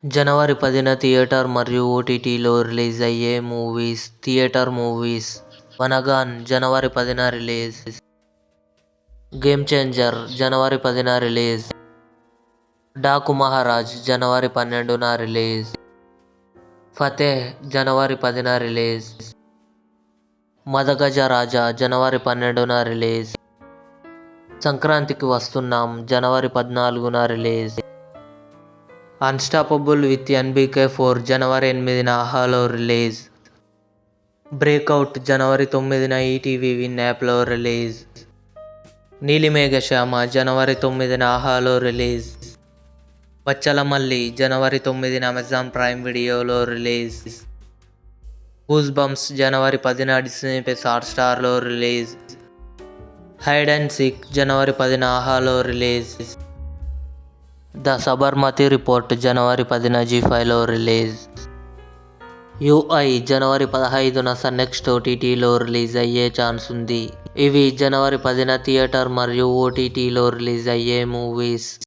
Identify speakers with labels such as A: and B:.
A: జనవరి 10న theatre మరియు ఓటీటీలో release అయ్యే మూవీస్. థియేటర్ మూవీస్: వనగాన్ జనవరి 10న రిలీజ్. గేమ్ చేంజర్ జనవరి 10న రిలీజ్. డాకు మహారాజ్ జనవరి 12న రిలీజ్. ఫతేహ్ జనవరి 10న రిలీజ్. మదగజ రాజా జనవరి 12న రిలీజ్. సంక్రాంతికి వస్తున్నాం జనవరి 14న రిలీజ్. అన్స్టాపబుల్ విత్ NBK4 జనవరి 8న ఆహాలో రిలీజ్. బ్రేక్అవుట్ జనవరి 9న ఈటీవీ విన్ యాప్లో రిలీజ్. నీలిమేఘశ్యామ జనవరి 9న ఆహాలో రిలీజ్. బచ్చలమల్లి జనవరి 9న అమెజాన్ ప్రైమ్ వీడియోలో రిలీజ్. గూస్ బంప్స్ జనవరి 10న డిస్నీ+ హాట్‌స్టార్లో రిలీజ్. హైడ్ అండ్ సీక్ జనవరి 10న ఆహాలో రిలీజ్. ద సబర్మతి రిపోర్ట్ జనవరి 10న జీ5లో రిలీజ్. UI జనవరి 15న సన్నెక్స్ట్ ఓటీటీలో రిలీజ్ అయ్యే ఛాన్స్ ఉంది. ఇవి జనవరి 10న థియేటర్ మరియు ఓటీటీలో రిలీజ్ అయ్యే మూవీస్.